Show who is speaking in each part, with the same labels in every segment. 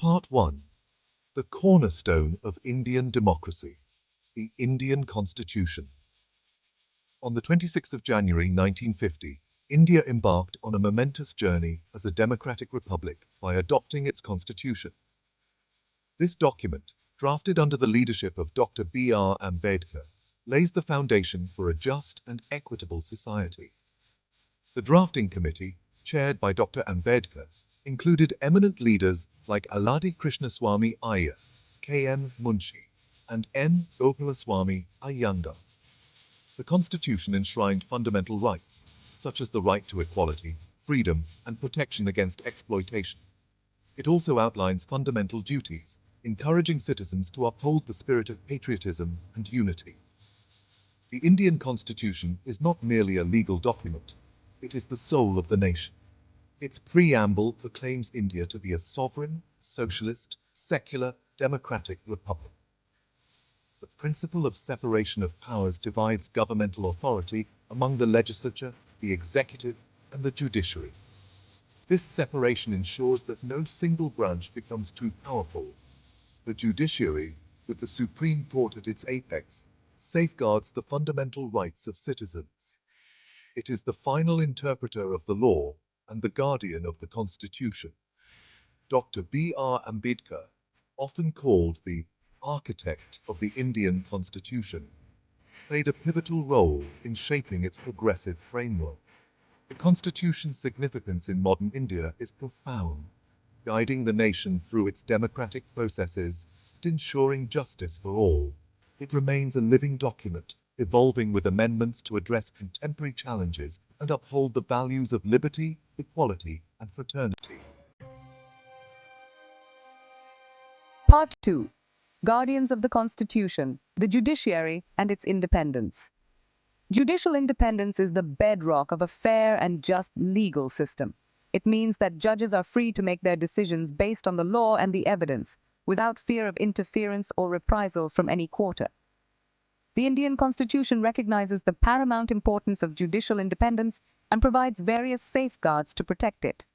Speaker 1: Part 1. The cornerstone of Indian democracy, the Indian Constitution. On the 26th of January 1950, India embarked on a momentous journey as a democratic republic by adopting its constitution. This document, drafted under the leadership of Dr. B.R. Ambedkar, lays the foundation for a just and equitable society. The drafting committee, chaired by Dr. Ambedkar, included eminent leaders like Aladi Krishnaswamy Iyer, K.M. Munshi, and N. Gopalaswamy Iyengar. The Constitution enshrined fundamental rights, such as the right to equality, freedom, and protection against exploitation. It also outlines fundamental duties, encouraging citizens to uphold the spirit of patriotism and unity. The Indian Constitution is not merely a legal document, it is the soul of the nation. Its preamble proclaims India to be a sovereign, socialist, secular, democratic republic. The principle of separation of powers divides governmental authority among the legislature, the executive, and the judiciary. This separation ensures that no single branch becomes too powerful. The judiciary, with the Supreme Court at its apex, safeguards the fundamental rights of citizens. It is the final interpreter of the law and the guardian of the Constitution. Dr. B.R. Ambedkar, often called the architect of the Indian Constitution, played a pivotal role in shaping its progressive framework. The Constitution's significance in modern India is profound, guiding the nation through its democratic processes and ensuring justice for all. It remains a living document, evolving with amendments to address contemporary challenges and uphold the values of liberty, equality, and fraternity.
Speaker 2: Part 2. Guardians of the Constitution, the Judiciary and its independence. Judicial independence is the bedrock of a fair and just legal system. It means that judges are free to make their decisions based on the law and the evidence, without fear of interference or reprisal from any quarter. The Indian Constitution recognizes the paramount importance of judicial independence and provides various safeguards to protect it.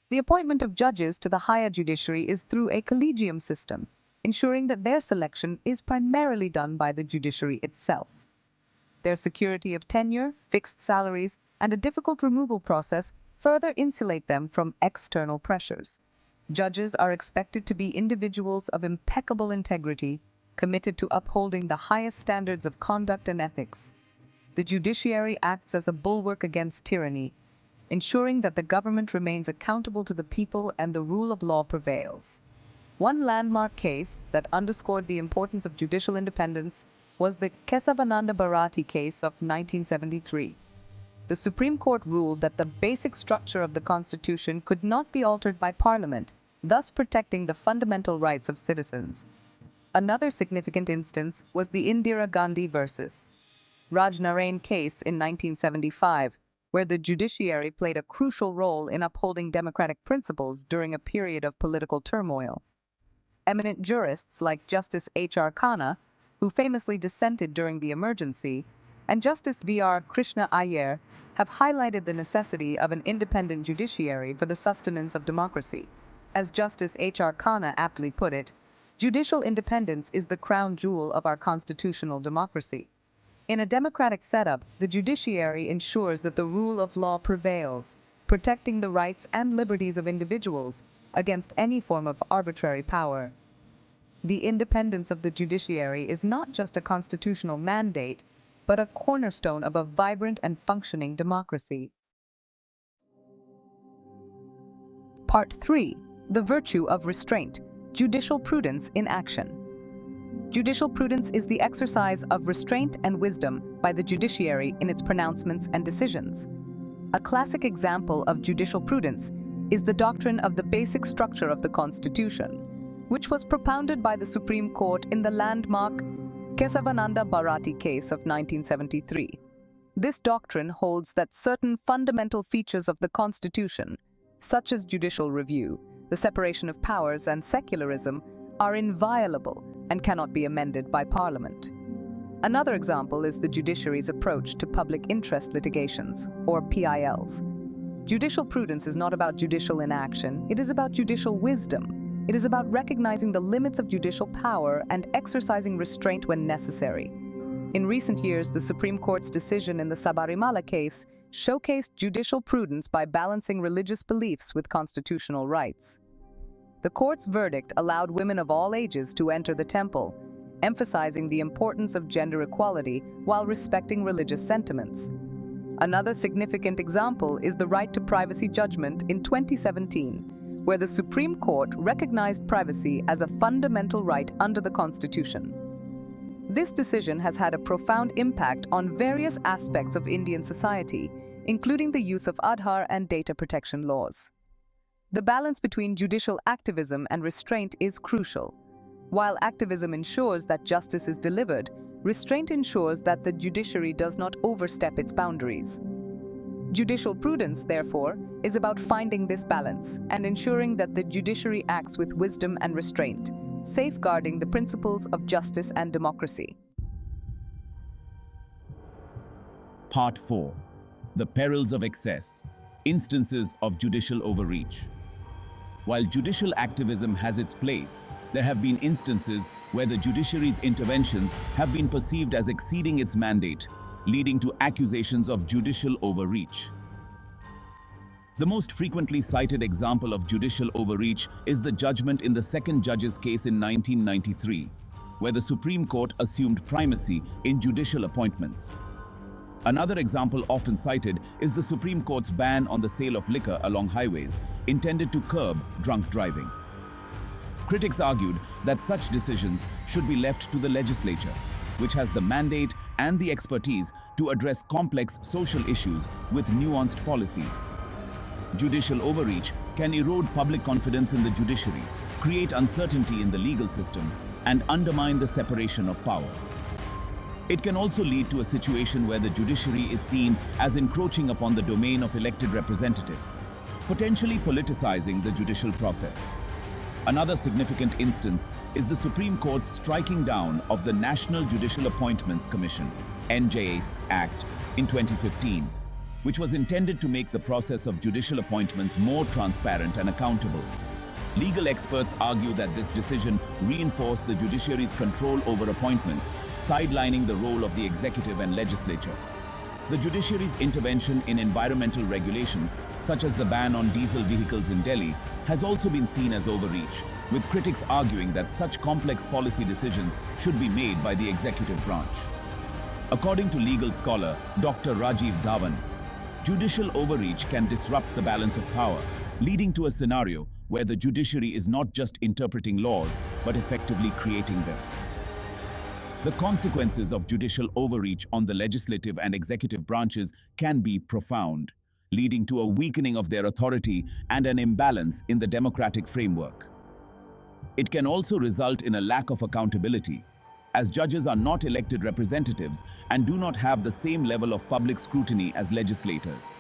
Speaker 2: The appointment of judges to the higher judiciary is through a collegium system, ensuring that their selection is primarily done by the judiciary itself. Their security of tenure, fixed salaries, and a difficult removal process further insulate them from external pressures. Judges are expected to be individuals of impeccable integrity, committed to upholding the highest standards of conduct and ethics. The judiciary acts as a bulwark against tyranny, ensuring that the government remains accountable to the people and the rule of law prevails. One landmark case that underscored the importance of judicial independence was the Kesavananda Bharati case of 1973. The Supreme Court ruled that the basic structure of the Constitution could not be altered by Parliament, thus protecting the fundamental rights of citizens. Another significant instance was the Indira Gandhi versus Rajnarain case in 1975, where the judiciary played a crucial role in upholding democratic principles during a period of political turmoil. Eminent jurists like Justice H.R. Khanna, who famously dissented during the emergency, and Justice V.R. Krishna Iyer have highlighted the necessity of an independent judiciary for the sustenance of democracy. As Justice H.R. Khanna aptly put it, judicial independence is the crown jewel of our constitutional democracy. In a democratic setup, the judiciary ensures that the rule of law prevails, protecting the rights and liberties of individuals against any form of arbitrary power. The independence of the judiciary is not just a constitutional mandate, but a cornerstone of a vibrant and functioning democracy. Part 3. The virtue of restraint. Judicial prudence in action. Judicial prudence is the exercise of restraint and wisdom by the judiciary in its pronouncements and decisions. A classic example of judicial prudence is the doctrine of the basic structure of the Constitution, which was propounded by the Supreme Court in the landmark Kesavananda Bharati case of 1973. This doctrine holds that certain fundamental features of the Constitution, such as judicial review, the separation of powers, and secularism, are inviolable and cannot be amended by Parliament. Another example is the judiciary's approach to public interest litigations, or PILs. Judicial prudence is not about judicial inaction, it is about judicial wisdom. It is about recognizing the limits of judicial power and exercising restraint when necessary. In recent years, the Supreme Court's decision in the Sabarimala case showcased judicial prudence by balancing religious beliefs with constitutional rights. The court's verdict allowed women of all ages to enter the temple, emphasizing the importance of gender equality while respecting religious sentiments. Another significant example is the right to privacy judgment in 2017, where the Supreme Court recognized privacy as a fundamental right under the Constitution. This decision has had a profound impact on various aspects of Indian society, including the use of Aadhaar and data protection laws. The balance between judicial activism and restraint is crucial. While activism ensures that justice is delivered, restraint ensures that the judiciary does not overstep its boundaries. Judicial prudence, therefore, is about finding this balance and ensuring that the judiciary acts with wisdom and restraint, safeguarding the principles of justice and democracy.
Speaker 3: Part 4. The Perils of Excess. Instances of judicial overreach. While judicial activism has its place, there have been instances where the judiciary's interventions have been perceived as exceeding its mandate, leading to accusations of judicial overreach. The most frequently cited example of judicial overreach is the judgment in the second judge's case in 1993, where the Supreme Court assumed primacy in judicial appointments. Another example often cited is the Supreme Court's ban on the sale of liquor along highways, intended to curb drunk driving. Critics argued that such decisions should be left to the legislature, which has the mandate and the expertise to address complex social issues with nuanced policies. Judicial overreach can erode public confidence in the judiciary, create uncertainty in the legal system, and undermine the separation of powers. It can also lead to a situation where the judiciary is seen as encroaching upon the domain of elected representatives, potentially politicizing the judicial process. Another significant instance is the Supreme Court's striking down of the National Judicial Appointments Commission (NJAS) Act in 2015, which was intended to make the process of judicial appointments more transparent and accountable. Legal experts argue that this decision reinforced the judiciary's control over appointments, sidelining the role of the executive and legislature. The judiciary's intervention in environmental regulations, such as the ban on diesel vehicles in Delhi, has also been seen as overreach, with critics arguing that such complex policy decisions should be made by the executive branch. According to legal scholar Dr. Rajiv Dhawan, judicial overreach can disrupt the balance of power, leading to a scenario where the judiciary is not just interpreting laws, but effectively creating them. The consequences of judicial overreach on the legislative and executive branches can be profound, leading to a weakening of their authority and an imbalance in the democratic framework. It can also result in a lack of accountability, as judges are not elected representatives and do not have the same level of public scrutiny as legislators.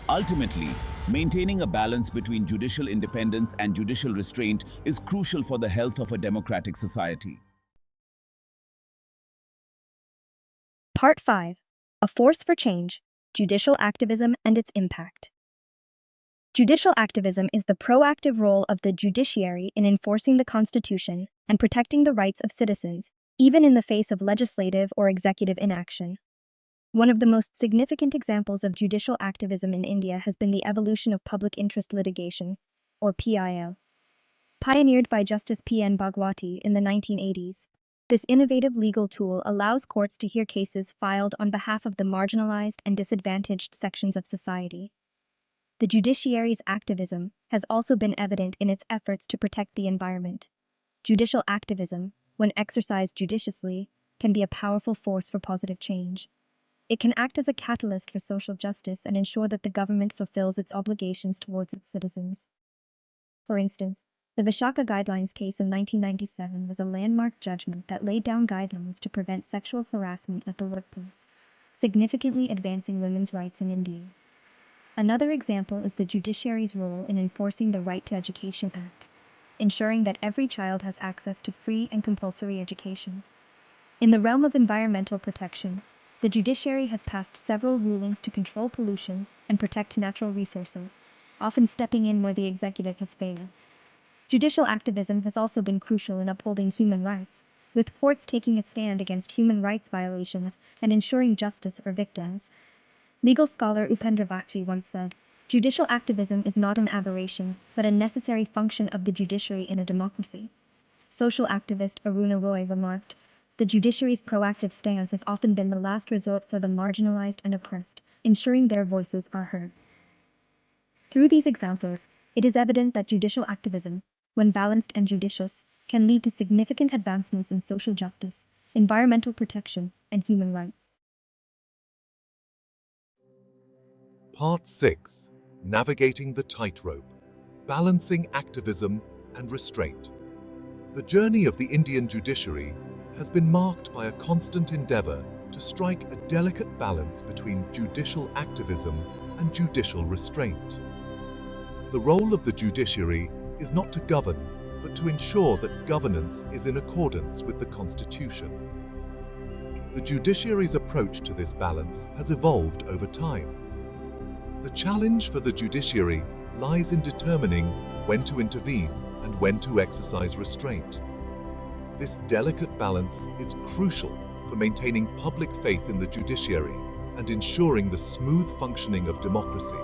Speaker 3: Ultimately, maintaining a balance between judicial independence and judicial restraint is crucial for the health of a democratic society.
Speaker 4: Part 5. A Force for Change, Judicial Activism and its Impact. Judicial activism is the proactive role of the judiciary in enforcing the Constitution and protecting the rights of citizens, even in the face of legislative or executive inaction. One of the most significant examples of judicial activism in India has been the evolution of public interest litigation, or PIL. Pioneered by Justice P.N. Bhagwati in the 1980s, this innovative legal tool allows courts to hear cases filed on behalf of the marginalized and disadvantaged sections of society. The judiciary's activism has also been evident in its efforts to protect the environment. Judicial activism, when exercised judiciously, can be a powerful force for positive change. It can act as a catalyst for social justice and ensure that the government fulfills its obligations towards its citizens. For instance, the Vishaka Guidelines case in 1997 was a landmark judgment that laid down guidelines to prevent sexual harassment at the workplace, significantly advancing women's rights in India. Another example is the judiciary's role in enforcing the Right to Education Act, ensuring that every child has access to free and compulsory education. In the realm of environmental protection, the judiciary has passed several rulings to control pollution and protect natural resources, often stepping in where the executive has failed. Judicial activism has also been crucial in upholding human rights, with courts taking a stand against human rights violations and ensuring justice for victims. Legal scholar Upendra Vakchi once said, "Judicial activism is not an aberration, but a necessary function of the judiciary in a democracy." Social activist Aruna Roy remarked, "The judiciary's proactive stance has often been the last resort for the marginalized and oppressed, ensuring their voices are heard." Through these examples, it is evident that judicial activism, when balanced and judicious, can lead to significant advancements in social justice, environmental protection, and human rights.
Speaker 1: Part 6. Navigating the Tightrope. Balancing Activism and Restraint. The journey of the Indian judiciary has been marked by a constant endeavour to strike a delicate balance between judicial activism and judicial restraint. The role of the judiciary is not to govern, but to ensure that governance is in accordance with the Constitution. The judiciary's approach to this balance has evolved over time. The challenge for the judiciary lies in determining when to intervene and when to exercise restraint. This delicate balance is crucial for maintaining public faith in the judiciary and ensuring the smooth functioning of democracy.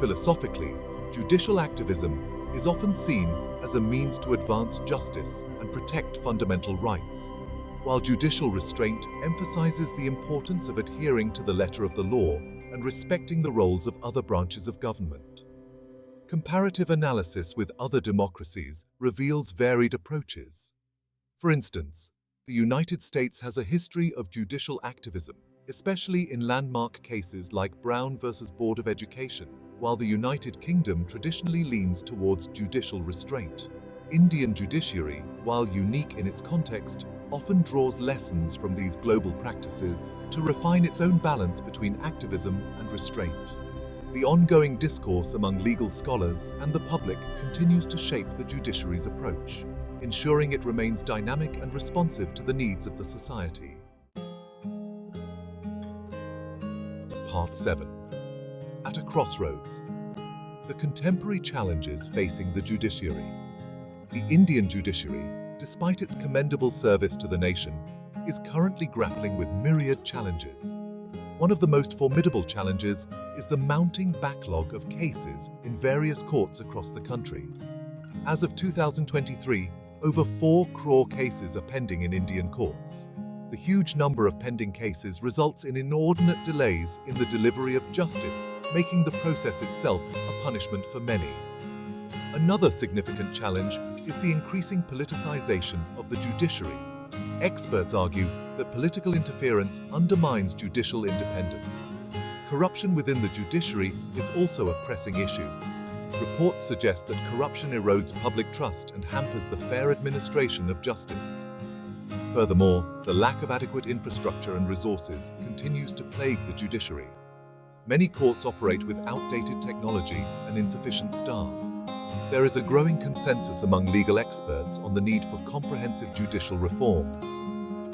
Speaker 1: Philosophically, judicial activism is often seen as a means to advance justice and protect fundamental rights, while judicial restraint emphasizes the importance of adhering to the letter of the law and respecting the roles of other branches of government. Comparative analysis with other democracies reveals varied approaches. For instance, the United States has a history of judicial activism, especially in landmark cases like Brown versus Board of Education, while the United Kingdom traditionally leans towards judicial restraint. Indian judiciary, while unique in its context, often draws lessons from these global practices to refine its own balance between activism and restraint. The ongoing discourse among legal scholars and the public continues to shape the judiciary's approach, ensuring it remains dynamic and responsive to the needs of the society. Part 7. At a crossroads. The contemporary challenges facing the judiciary. The Indian judiciary, despite its commendable service to the nation, is currently grappling with myriad challenges. One of the most formidable challenges is the mounting backlog of cases in various courts across the country. As of 2023, over 4 crore cases are pending in Indian courts. The huge number of pending cases results in inordinate delays in the delivery of justice, making the process itself a punishment for many. Another significant challenge is the increasing politicization of the judiciary. Experts argue that political interference undermines judicial independence. Corruption within the judiciary is also a pressing issue. Reports suggest that corruption erodes public trust and hampers the fair administration of justice. Furthermore, the lack of adequate infrastructure and resources continues to plague the judiciary. Many courts operate with outdated technology and insufficient staff. There is a growing consensus among legal experts on the need for comprehensive judicial reforms.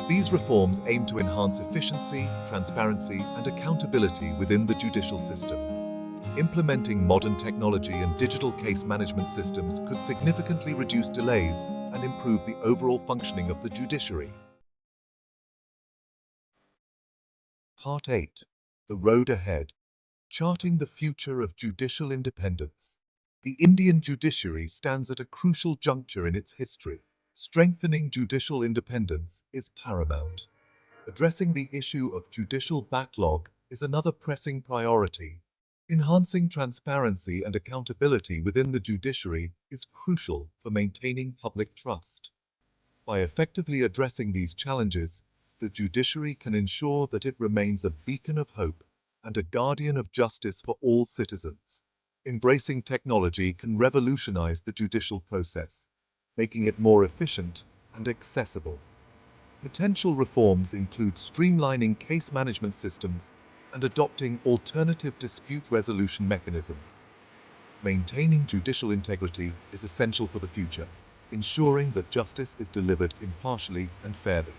Speaker 1: These reforms aim to enhance efficiency, transparency, and accountability within the judicial system. Implementing modern technology and digital case management systems could significantly reduce delays and improve the overall functioning of the judiciary. Part 8. The Road Ahead. Charting the Future of Judicial Independence. The Indian judiciary stands at a crucial juncture in its history. Strengthening judicial independence is paramount. Addressing the issue of judicial backlog is another pressing priority. Enhancing transparency and accountability within the judiciary is crucial for maintaining public trust. By effectively addressing these challenges, the judiciary can ensure that it remains a beacon of hope and a guardian of justice for all citizens. Embracing technology can revolutionize the judicial process, making it more efficient and accessible. Potential reforms include streamlining case management systems and adopting alternative dispute resolution mechanisms. Maintaining judicial integrity is essential for the future, ensuring that justice is delivered impartially and fairly.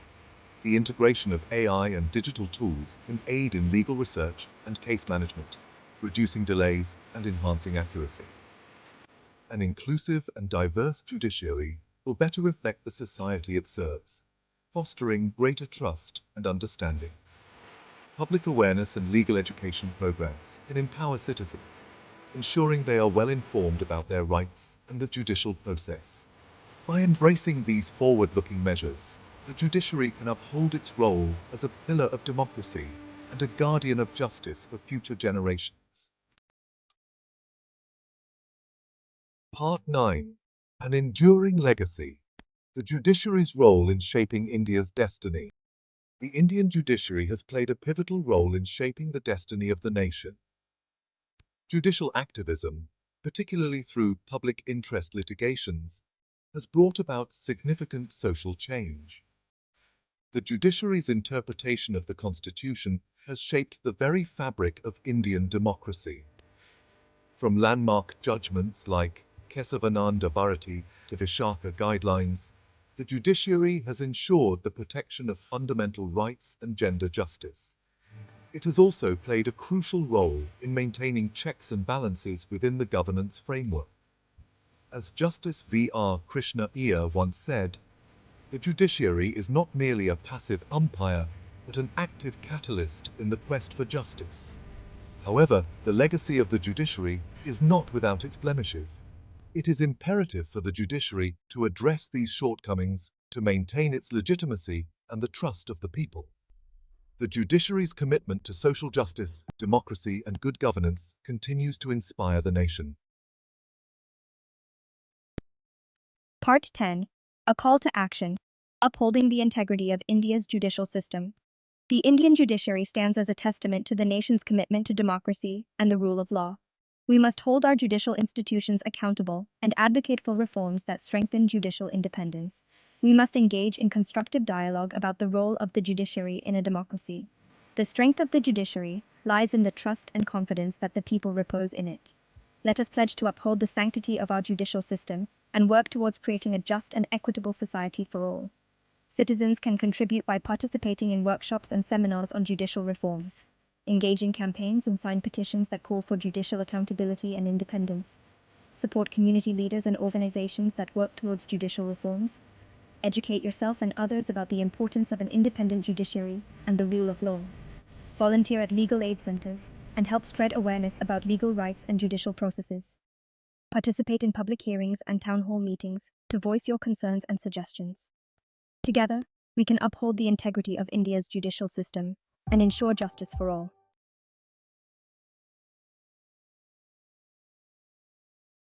Speaker 1: The integration of AI and digital tools can aid in legal research and case management, reducing delays and enhancing accuracy. An inclusive and diverse judiciary will better reflect the society it serves, fostering greater trust and understanding. Public awareness and legal education programs can empower citizens, ensuring they are well informed about their rights and the judicial process. By embracing these forward-looking measures, the judiciary can uphold its role as a pillar of democracy and a guardian of justice for future generations. Part 9. An enduring legacy. The judiciary's role in shaping India's destiny. The Indian judiciary has played a pivotal role in shaping the destiny of the nation. Judicial activism, particularly through public interest litigations, has brought about significant social change. The judiciary's interpretation of the Constitution has shaped the very fabric of Indian democracy. From landmark judgments like Kesavananda Bharati to Vishaka Guidelines, the judiciary has ensured the protection of fundamental rights and gender justice. It has also played a crucial role in maintaining checks and balances within the governance framework. As Justice V.R. Krishna Iyer once said, the judiciary is not merely a passive umpire, but an active catalyst in the quest for justice. However, the legacy of the judiciary is not without its blemishes. It is imperative for the judiciary to address these shortcomings to maintain its legitimacy and the trust of the people. The judiciary's commitment to social justice, democracy, and good governance continues to inspire the nation.
Speaker 4: Part 10. A call to action. Upholding the integrity of India's judicial system. The Indian judiciary stands as a testament to the nation's commitment to democracy and the rule of law. We must hold our judicial institutions accountable and advocate for reforms that strengthen judicial independence. We must engage in constructive dialogue about the role of the judiciary in a democracy. The strength of the judiciary lies in the trust and confidence that the people repose in it. Let us pledge to uphold the sanctity of our judicial system and work towards creating a just and equitable society for all. Citizens can contribute by participating in workshops and seminars on judicial reforms, engaging campaigns and sign petitions that call for judicial accountability and independence, support community leaders and organizations that work towards judicial reforms, educate yourself and others about the importance of an independent judiciary and the rule of law, volunteer at legal aid centers, and help spread awareness about legal rights and judicial processes. Participate in public hearings and town hall meetings to voice your concerns and suggestions. Together, we can uphold the integrity of India's judicial system and ensure justice for all.